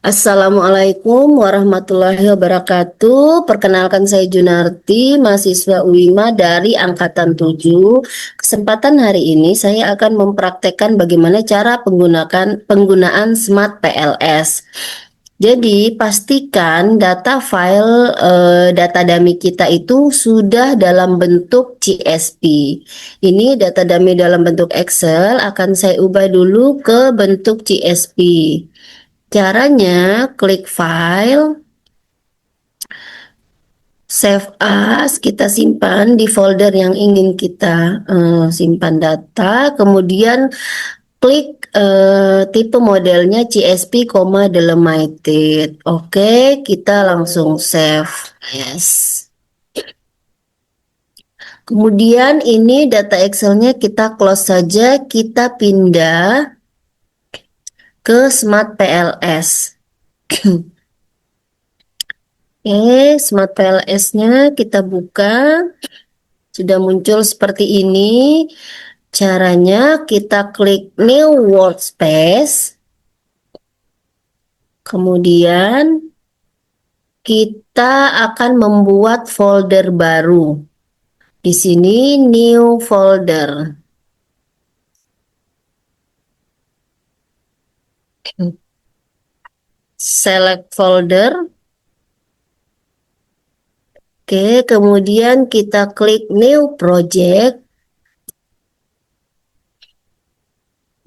Assalamualaikum warahmatullahi wabarakatuh. Perkenalkan saya Junarti, mahasiswa UIMA dari angkatan 7. Kesempatan hari ini saya akan mempraktekkan bagaimana cara penggunaan Smart PLS. Jadi pastikan data file data dummy kita itu sudah dalam bentuk CSV. Ini data dummy dalam bentuk Excel akan saya ubah dulu ke bentuk CSV. Caranya klik file, save as, kita simpan di folder yang ingin kita simpan data, kemudian klik tipe modelnya CSV, delimited. Oke, kita langsung save. Yes. Kemudian ini data Excelnya kita close saja, kita pindah ke Smart PLS. Oke, Smart PLS-nya kita buka. Sudah muncul seperti ini. Caranya kita klik New Workspace. Kemudian kita akan membuat folder baru. Di sini New Folder. Select folder. Oke, kemudian kita klik New Project.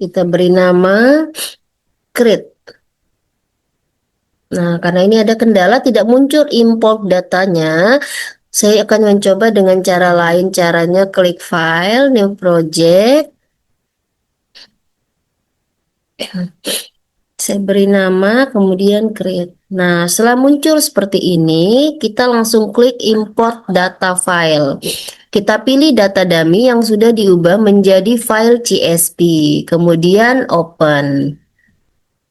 Kita beri nama Create. Nah, karena ini ada kendala tidak muncul import datanya, saya akan mencoba dengan cara lain. Caranya klik File, New Project. Saya beri nama, kemudian Create. Nah, setelah muncul seperti ini, kita langsung klik Import Data File. Kita pilih data dummy yang sudah diubah menjadi file CSV, kemudian Open.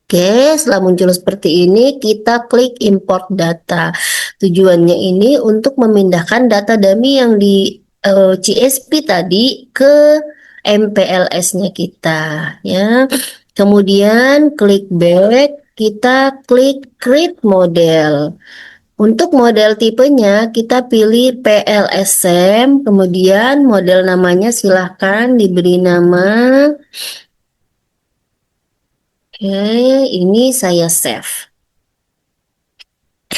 Oke, setelah muncul seperti ini, kita klik Import Data. Tujuannya ini untuk memindahkan data dummy yang di CSV tadi ke MPLS-nya kita, ya. Kemudian klik back, kita klik create model. Untuk model tipenya kita pilih PLSM, kemudian model namanya silahkan diberi nama. Oke, ini saya save.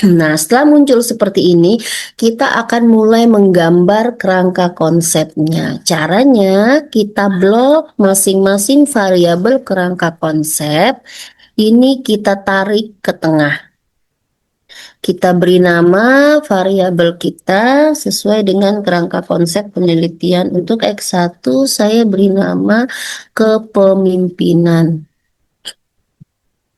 Nah, setelah muncul seperti ini, kita akan mulai menggambar kerangka konsepnya. Caranya, kita blok masing-masing variabel kerangka konsep. Ini kita tarik ke tengah. Kita beri nama variabel kita sesuai dengan kerangka konsep penelitian. Untuk X1, saya beri nama kepemimpinan.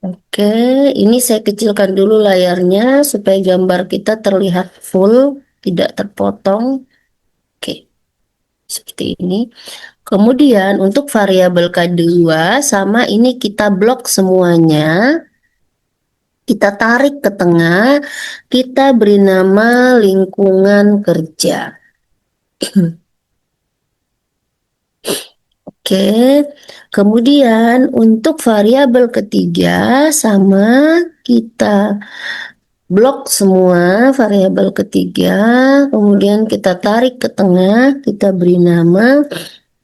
Oke, ini saya kecilkan dulu layarnya supaya gambar kita terlihat full, tidak terpotong. Oke, seperti ini. Kemudian untuk variabel kedua, sama ini kita blok semuanya. Kita tarik ke tengah, kita beri nama lingkungan kerja. Oke, kemudian untuk variabel ketiga sama kita blok semua variabel ketiga, kemudian kita tarik ke tengah, kita beri nama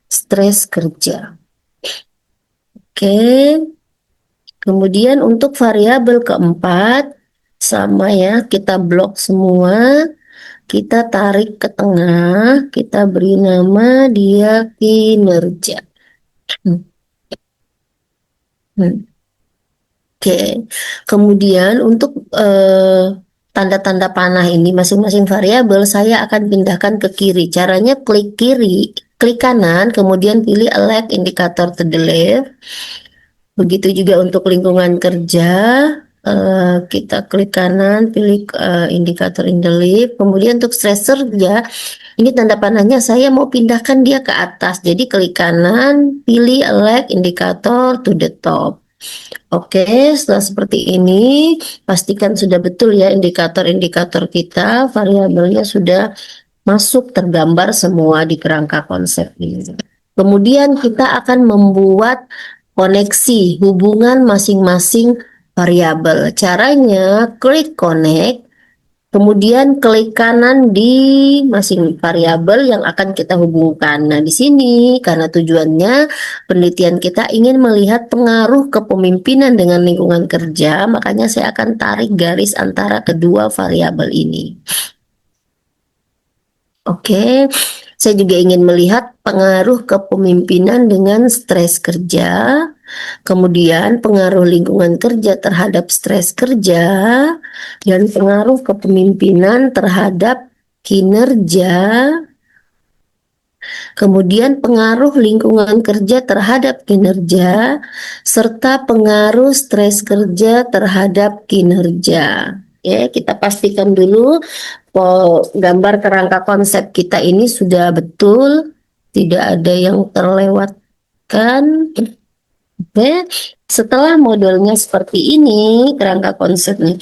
stres kerja. Oke, kemudian untuk variabel keempat sama ya, kita blok semua, kita tarik ke tengah, kita beri nama dia kinerja. Oke, kemudian untuk tanda-tanda panah ini masing-masing variabel saya akan pindahkan ke kiri. Caranya klik kiri, klik kanan, kemudian pilih elect indicator to the left. Begitu juga untuk lingkungan kerja, kita klik kanan, pilih indikator in the left. Kemudian untuk stressor kerja, ini tanda panahnya saya mau pindahkan dia ke atas. Jadi klik kanan, pilih elect indikator to the top. Oke, setelah seperti ini, pastikan sudah betul ya indikator-indikator kita, variabelnya sudah masuk tergambar semua di kerangka konsep ini. Kemudian kita akan membuat koneksi hubungan masing-masing variabel. Caranya klik connect, kemudian klik kanan di masing variabel yang akan kita hubungkan. Nah, di sini karena tujuannya penelitian kita ingin melihat pengaruh kepemimpinan dengan lingkungan kerja, makanya saya akan tarik garis antara kedua variabel ini. Oke, saya juga ingin melihat pengaruh kepemimpinan dengan stres kerja, kemudian pengaruh lingkungan kerja terhadap stres kerja, dan pengaruh kepemimpinan terhadap kinerja, kemudian pengaruh lingkungan kerja terhadap kinerja, serta pengaruh stres kerja terhadap kinerja. Ya, kita pastikan dulu gambar kerangka konsep kita ini sudah betul, tidak ada yang terlewatkan. Oke, setelah modelnya seperti ini, kerangka konsepnya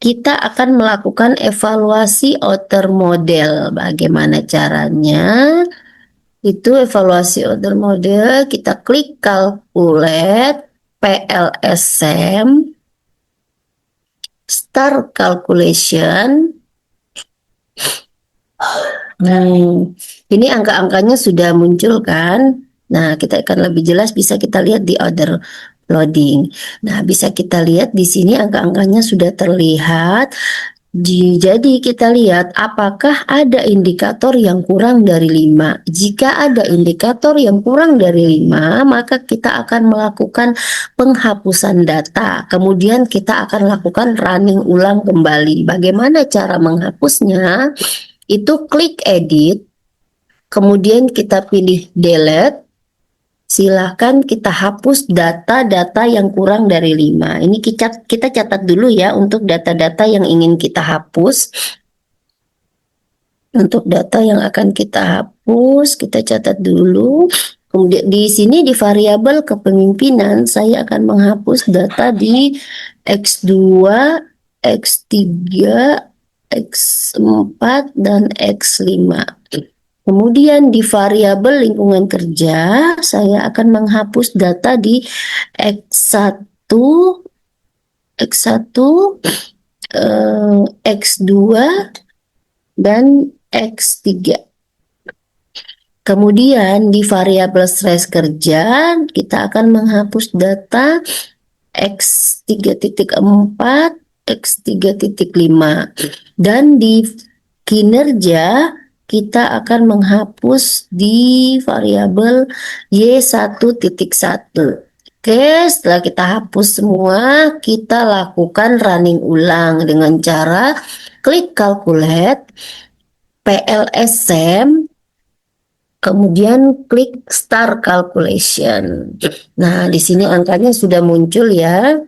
kita akan melakukan evaluasi outer model. Bagaimana caranya? Itu evaluasi outer model, kita klik calculate, PLSM, start calculation. Nah, ini angka-angkanya sudah muncul kan? Nah, kita akan lebih jelas bisa kita lihat di order loading. Nah, bisa kita lihat di sini angka-angkanya sudah terlihat. Jadi kita lihat apakah ada indikator yang kurang dari 5. Jika ada indikator yang kurang dari 5, maka kita akan melakukan penghapusan data. Kemudian kita akan lakukan running ulang kembali. Bagaimana cara menghapusnya? Itu klik edit, kemudian kita pilih delete. Silahkan kita hapus data-data yang kurang dari 5. Ini kita catat dulu ya untuk data-data yang ingin kita hapus. Untuk data yang akan kita hapus, kita catat dulu. Kemudian di sini di variabel kepemimpinan, saya akan menghapus data di X2, X3, X4, dan X5. Kemudian di variabel lingkungan kerja, saya akan menghapus data di X1, X2, dan X3. Kemudian di variabel stres kerja, kita akan menghapus data X3.4, X3.5. Dan di kinerja, kita akan menghapus di variabel Y1.1. Oke, setelah kita hapus semua, kita lakukan running ulang dengan cara klik calculate, PLSM, kemudian klik start calculation. Nah, di sini angkanya sudah muncul ya.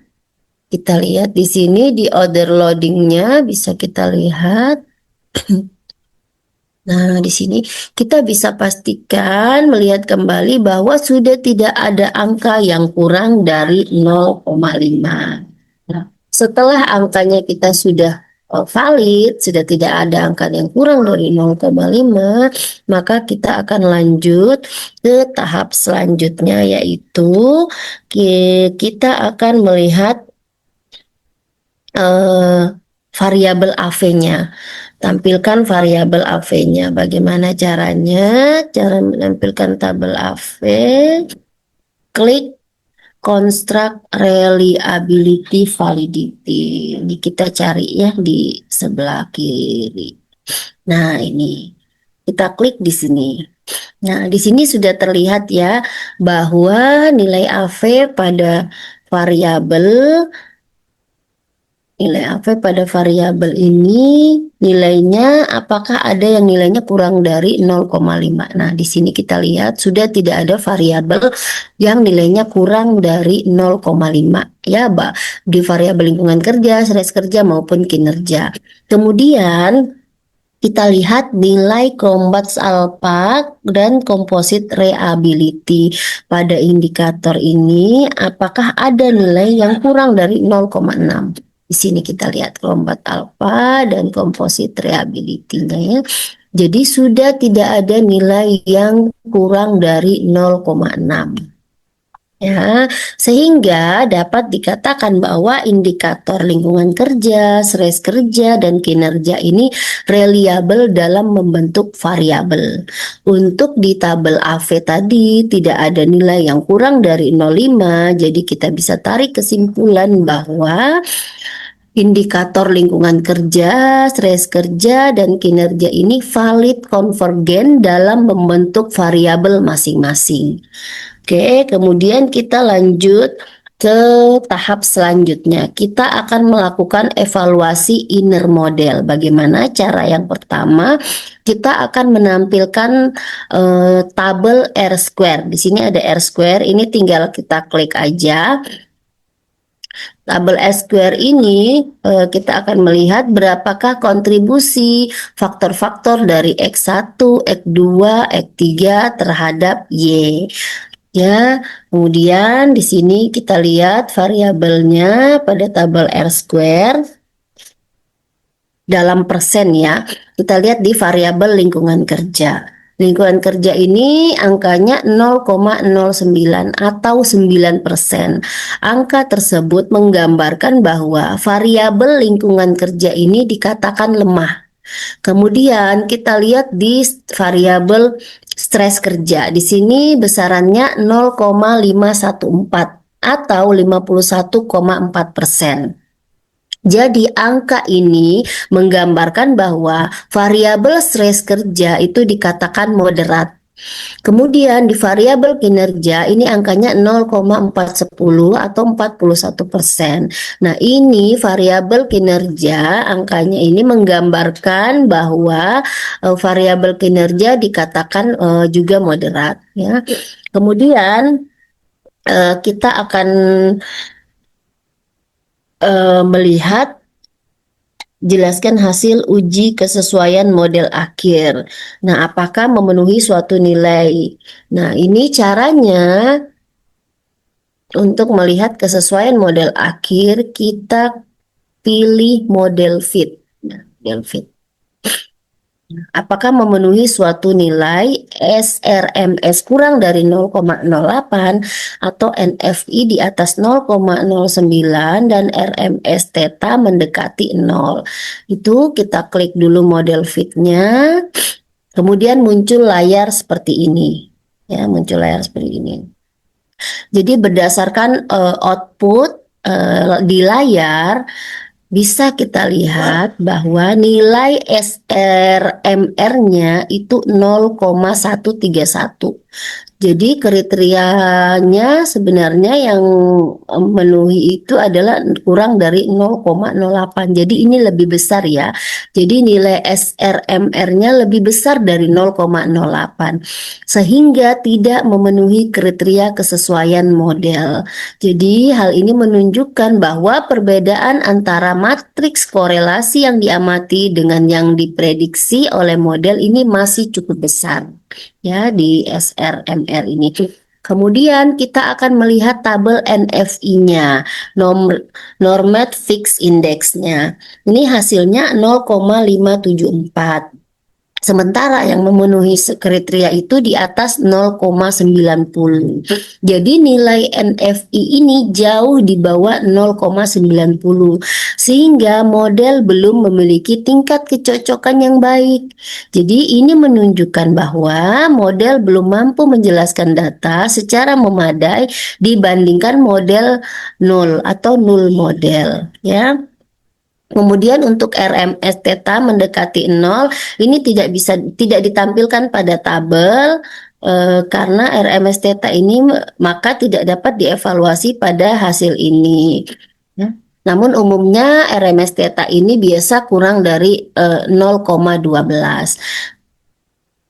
Kita lihat di sini di order loadingnya bisa kita lihat. Nah, di sini kita bisa pastikan melihat kembali bahwa sudah tidak ada angka yang kurang dari 0,5. Nah, setelah angkanya kita sudah valid, sudah tidak ada angka yang kurang dari 0,5, maka kita akan lanjut ke tahap selanjutnya, yaitu kita akan melihat variabel AV-nya. Tampilkan variabel AV-nya. Bagaimana caranya? Cara menampilkan tabel AV, klik construct reliability validity. Ini kita cari ya di sebelah kiri. Nah, ini kita klik di sini. Nah, di sini sudah terlihat ya bahwa nilai AV pada variabel variabel ini nilainya apakah ada yang nilainya kurang dari 0,5. Nah, di sini kita lihat sudah tidak ada variabel yang nilainya kurang dari 0,5 ya, di variabel lingkungan kerja, stres kerja maupun kinerja. Kemudian kita lihat nilai Cronbach's alpha dan composite reliability pada indikator ini apakah ada nilai yang kurang dari 0,6. Di sini kita lihat Cronbach alpha dan composite reliability-nya ya. Jadi sudah tidak ada nilai yang kurang dari 0,6. Ya, sehingga dapat dikatakan bahwa indikator lingkungan kerja, stres kerja, dan kinerja ini reliable dalam membentuk variabel. Untuk di tabel AV tadi tidak ada nilai yang kurang dari 0,5, jadi kita bisa tarik kesimpulan bahwa indikator lingkungan kerja, stres kerja, dan kinerja ini valid konvergen dalam membentuk variabel masing-masing. Oke, kemudian kita lanjut ke tahap selanjutnya. Kita akan melakukan evaluasi inner model. Bagaimana cara yang pertama? Kita akan menampilkan tabel R square. Di sini ada R square. Ini tinggal kita klik aja. Tabel S square ini kita akan melihat berapakah kontribusi faktor-faktor dari X1, X2, X3 terhadap Y. Ya, kemudian di sini kita lihat variabelnya pada tabel R square dalam persen ya. Kita lihat di variabel lingkungan kerja. Lingkungan kerja ini angkanya 0,09 atau 9%. Angka tersebut menggambarkan bahwa variabel lingkungan kerja ini dikatakan lemah. Kemudian kita lihat di variabel stres kerja. Di sini besarannya 0,514 atau 51,4%. Jadi angka ini menggambarkan bahwa variabel stres kerja itu dikatakan moderat. Kemudian di variabel kinerja ini angkanya 0,410 atau 41%. Nah, ini variabel kinerja angkanya ini menggambarkan bahwa variabel kinerja dikatakan juga moderat ya. Kemudian kita akan melihat jelaskan hasil uji kesesuaian model akhir. Nah, apakah memenuhi suatu nilai? Nah, ini caranya untuk melihat kesesuaian model akhir, kita pilih model fit. Nah, model fit. Apakah memenuhi suatu nilai SRMS kurang dari 0,08 atau NFI di atas 0,09 dan RMS theta mendekati 0. Itu kita klik dulu model fitnya, kemudian muncul layar seperti ini. Ya, muncul layar seperti ini. Jadi berdasarkan output di layar bisa kita lihat bahwa nilai SRMR-nya itu 0,131. Jadi kriterianya sebenarnya yang memenuhi itu adalah kurang dari 0,08. Jadi ini lebih besar ya. Jadi nilai SRMR-nya lebih besar dari 0,08 sehingga tidak memenuhi kriteria kesesuaian model. Jadi hal ini menunjukkan bahwa perbedaan antara matriks korelasi yang diamati dengan yang diprediksi oleh model ini masih cukup besar ya di SRMR ini. Kemudian kita akan melihat tabel NFI-nya, Normed Fixed Index-nya. Ini hasilnya 0,574. Sementara yang memenuhi kriteria itu di atas 0,90. Jadi nilai NFI ini jauh di bawah 0,90 sehingga model belum memiliki tingkat kecocokan yang baik. Jadi ini menunjukkan bahwa model belum mampu menjelaskan data secara memadai dibandingkan model nol atau null model ya. Kemudian untuk RMS theta mendekati 0 ini tidak ditampilkan pada tabel karena RMS theta ini maka tidak dapat dievaluasi pada hasil ini. Ya. Namun umumnya RMS theta ini biasa kurang dari 0,12.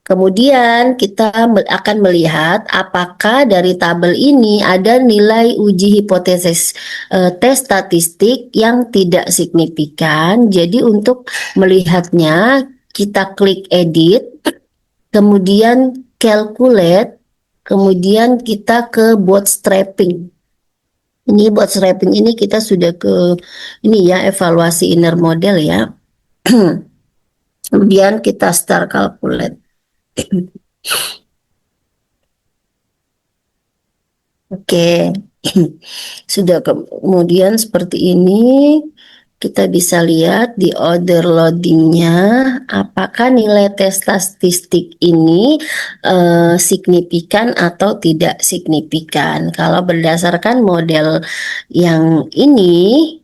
Kemudian kita akan melihat apakah dari tabel ini ada nilai uji hipotesis tes statistik yang tidak signifikan. Jadi untuk melihatnya kita klik edit, kemudian calculate, kemudian kita ke bootstrapping. Ini bootstrapping ini kita sudah ke ini ya evaluasi inner model ya. Kemudian kita start calculate. Oke, sudah kemudian seperti ini kita bisa lihat di order loadingnya apakah nilai tes statistik ini signifikan atau tidak signifikan. Kalau berdasarkan model yang ini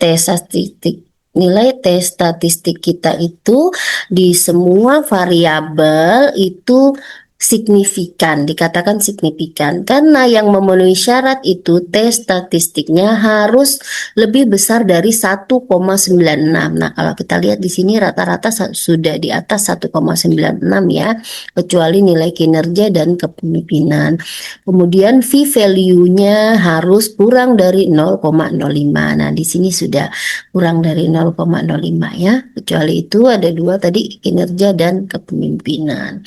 tes statistik nilai tes statistik kita itu di semua variabel itu signifikan, dikatakan signifikan karena yang memenuhi syarat itu tes statistiknya harus lebih besar dari 1,96. Nah, kalau kita lihat di sini rata-rata sudah di atas 1,96 ya, kecuali nilai kinerja dan kepemimpinan. Kemudian V-value-nya harus kurang dari 0,05. Nah, di sini sudah kurang dari 0,05 ya. Kecuali itu ada dua tadi, kinerja dan kepemimpinan.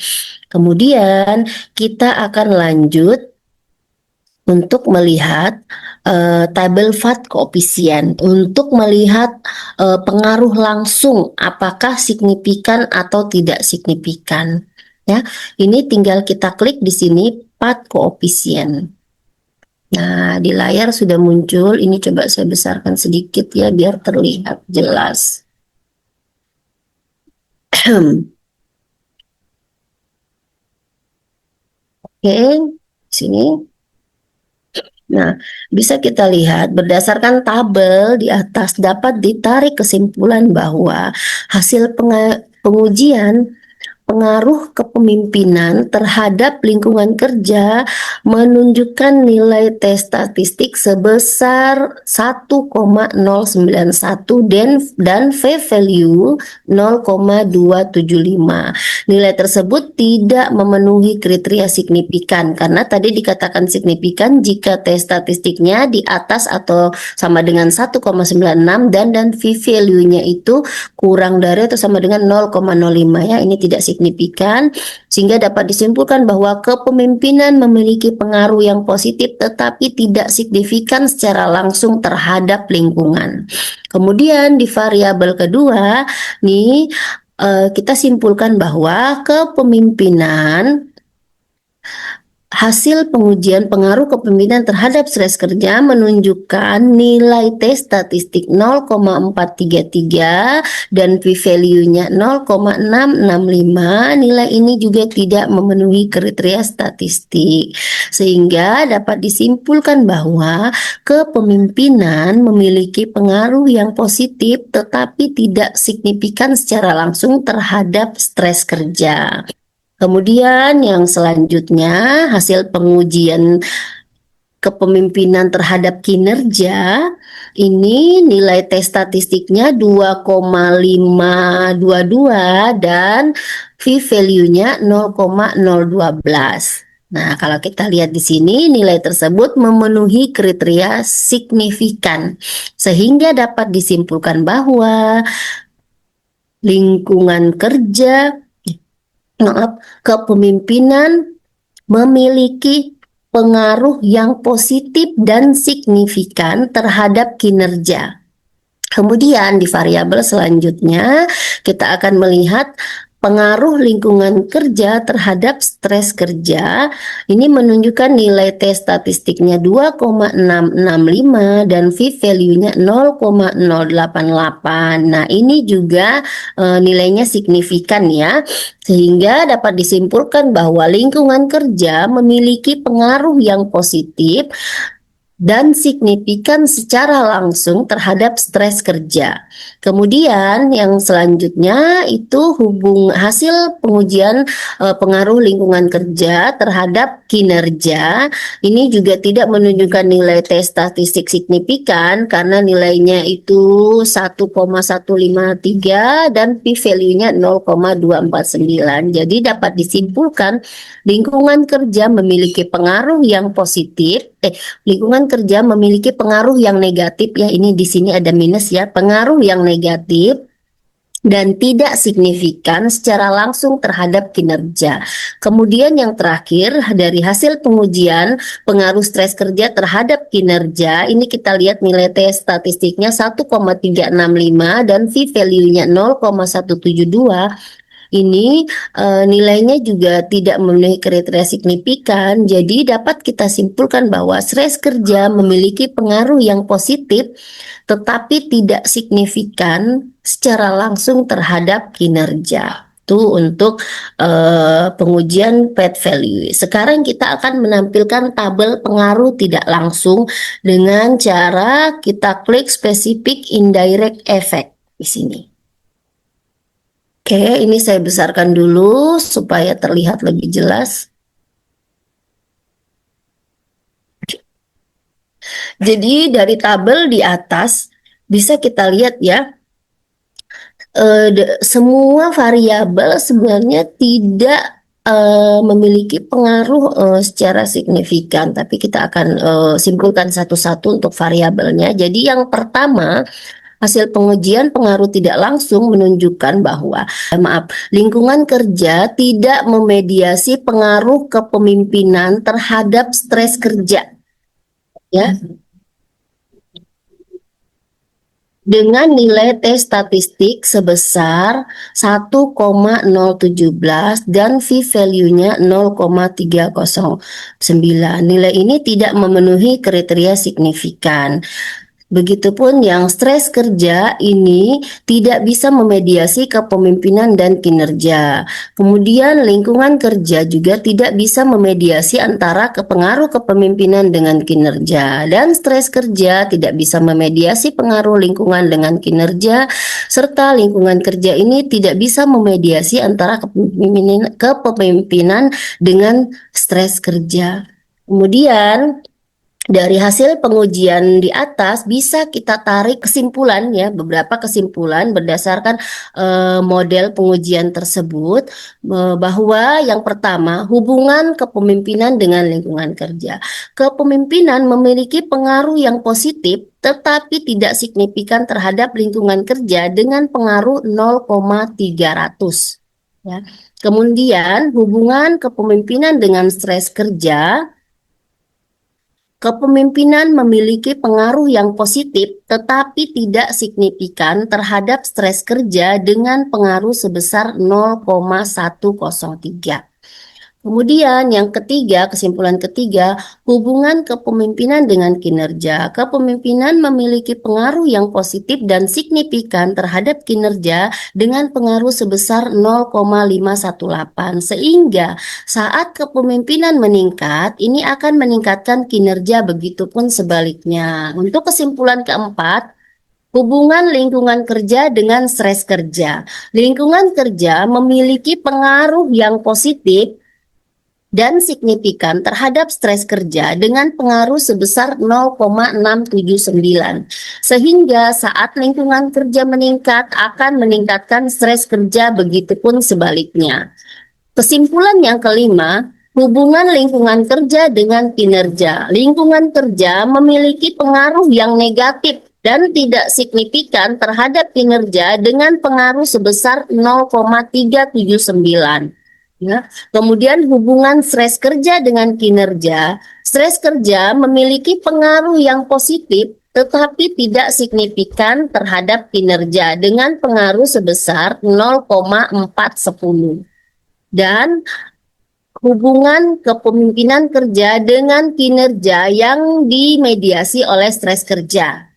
Kemudian kita akan lanjut untuk melihat tabel VAT koefisien untuk melihat pengaruh langsung apakah signifikan atau tidak signifikan. Ya, ini tinggal kita klik di sini VAT koefisien. Nah, di layar sudah muncul. Ini coba saya besarkan sedikit ya biar terlihat jelas. Oke, sini. Nah, bisa kita lihat berdasarkan tabel di atas dapat ditarik kesimpulan bahwa hasil pengujian pengaruh kepemimpinan terhadap lingkungan kerja menunjukkan nilai tes statistik sebesar 1,091 dan V-value 0,275. Nilai tersebut tidak memenuhi kriteria signifikan karena tadi dikatakan signifikan jika tes statistiknya di atas atau sama dengan 1,96 dan V-value-nya itu kurang dari atau sama dengan 0,05 ya, ini tidak signifikan sehingga dapat disimpulkan bahwa kepemimpinan memiliki pengaruh yang positif tetapi tidak signifikan secara langsung terhadap lingkungan. Kemudian di variabel kedua nih kita simpulkan bahwa kepemimpinan hasil pengujian pengaruh kepemimpinan terhadap stres kerja menunjukkan nilai tes statistik 0,433 dan P-value-nya 0,665. Nilai ini juga tidak memenuhi kriteria statistik, sehingga dapat disimpulkan bahwa kepemimpinan memiliki pengaruh yang positif tetapi tidak signifikan secara langsung terhadap stres kerja. Kemudian yang selanjutnya hasil pengujian kepemimpinan terhadap kinerja ini nilai tes statistiknya 2,522 dan V-value-nya 0,012. Nah, kalau kita lihat di sini nilai tersebut memenuhi kriteria signifikan sehingga dapat disimpulkan bahwa lingkungan kerja kepemimpinan memiliki pengaruh yang positif dan signifikan terhadap kinerja. Kemudian di variabel selanjutnya kita akan melihat pengaruh lingkungan kerja terhadap stres kerja. Ini menunjukkan nilai tes statistiknya 2,665 dan V-value-nya 0,088. Nah, ini juga nilainya signifikan ya. Sehingga dapat disimpulkan bahwa lingkungan kerja memiliki pengaruh yang positif dan signifikan secara langsung terhadap stres kerja. Kemudian yang selanjutnya itu hasil pengujian pengaruh lingkungan kerja terhadap kinerja. Ini juga tidak menunjukkan nilai tes statistik signifikan karena nilainya itu 1,153 dan P-value-nya 0,249. Jadi dapat disimpulkan lingkungan kerja memiliki pengaruh yang positif. Lingkungan kerja memiliki pengaruh yang negatif ya, ini di sini ada minus ya, pengaruh yang negatif dan tidak signifikan secara langsung terhadap kinerja. Kemudian yang terakhir dari hasil pengujian pengaruh stres kerja terhadap kinerja, ini kita lihat nilai tes statistiknya 1,365 dan V-value-nya 0,172. ini nilainya juga tidak memenuhi kriteria signifikan. Jadi dapat kita simpulkan bahwa stres kerja memiliki pengaruh yang positif tetapi tidak signifikan secara langsung terhadap kinerja. Itu untuk pengujian PET value. Sekarang kita akan menampilkan tabel pengaruh tidak langsung dengan cara kita klik spesifik indirect effect di sini. Oke, ini saya besarkan dulu supaya terlihat lebih jelas. Jadi dari tabel di atas bisa kita lihat ya, semua variabel sebenarnya tidak memiliki pengaruh secara signifikan, tapi kita akan simpulkan satu-satu untuk variabelnya. Jadi yang pertama, hasil pengujian pengaruh tidak langsung menunjukkan bahwa, lingkungan kerja tidak memediasi pengaruh kepemimpinan terhadap stres kerja. Ya, dengan nilai T statistik sebesar 1,017 dan V-value-nya 0,309. Nilai ini tidak memenuhi kriteria signifikan. Begitupun yang stres kerja ini tidak bisa memediasi kepemimpinan dan kinerja. Kemudian lingkungan kerja juga tidak bisa memediasi antara pengaruh kepemimpinan dengan kinerja. Dan stres kerja tidak bisa memediasi pengaruh lingkungan dengan kinerja, serta lingkungan kerja ini tidak bisa memediasi antara kepemimpinan dengan stres kerja. Kemudian dari hasil pengujian di atas bisa kita tarik kesimpulan ya, beberapa kesimpulan berdasarkan model pengujian tersebut, bahwa yang pertama, hubungan kepemimpinan dengan lingkungan kerja. Kepemimpinan memiliki pengaruh yang positif tetapi tidak signifikan terhadap lingkungan kerja dengan pengaruh 0,300 ya. Kemudian hubungan kepemimpinan dengan stres kerja. Kepemimpinan memiliki pengaruh yang positif tetapi tidak signifikan terhadap stres kerja dengan pengaruh sebesar 0,103. Kemudian yang ketiga, kesimpulan ketiga, hubungan kepemimpinan dengan kinerja. Kepemimpinan memiliki pengaruh yang positif dan signifikan terhadap kinerja dengan pengaruh sebesar 0,518. Sehingga saat kepemimpinan meningkat, ini akan meningkatkan kinerja, begitupun sebaliknya. Untuk kesimpulan keempat, hubungan lingkungan kerja dengan stres kerja. Lingkungan kerja memiliki pengaruh yang positif dan signifikan terhadap stres kerja dengan pengaruh sebesar 0,679. Sehingga saat lingkungan kerja meningkat akan meningkatkan stres kerja, begitupun sebaliknya. Kesimpulan yang kelima, hubungan lingkungan kerja dengan kinerja. Lingkungan kerja memiliki pengaruh yang negatif dan tidak signifikan terhadap kinerja dengan pengaruh sebesar 0,379. Ya. Kemudian hubungan stres kerja dengan kinerja. Stres kerja memiliki pengaruh yang positif tetapi tidak signifikan terhadap kinerja dengan pengaruh sebesar 0,410. Dan hubungan kepemimpinan kerja dengan kinerja yang dimediasi oleh stres kerja.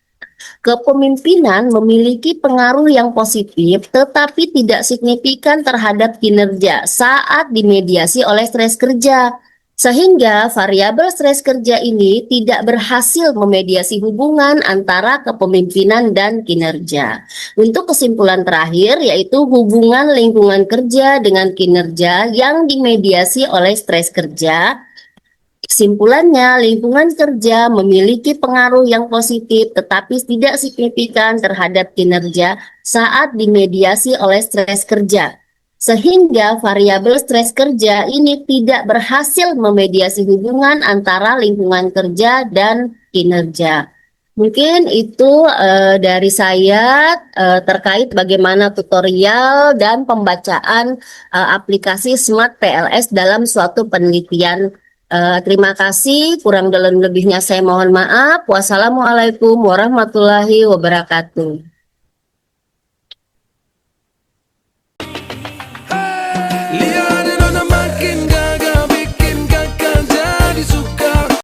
Kepemimpinan memiliki pengaruh yang positif tetapi tidak signifikan terhadap kinerja saat dimediasi oleh stres kerja. Sehingga variabel stres kerja ini tidak berhasil memediasi hubungan antara kepemimpinan dan kinerja. Untuk kesimpulan terakhir yaitu hubungan lingkungan kerja dengan kinerja yang dimediasi oleh stres kerja. Kesimpulannya, lingkungan kerja memiliki pengaruh yang positif tetapi tidak signifikan terhadap kinerja saat dimediasi oleh stres kerja. Sehingga variabel stres kerja ini tidak berhasil memediasi hubungan antara lingkungan kerja dan kinerja. Mungkin itu dari saya terkait bagaimana tutorial dan pembacaan aplikasi Smart PLS dalam suatu penelitian. Terima kasih, kurang dan lebihnya saya mohon maaf. Wassalamualaikum warahmatullahi wabarakatuh.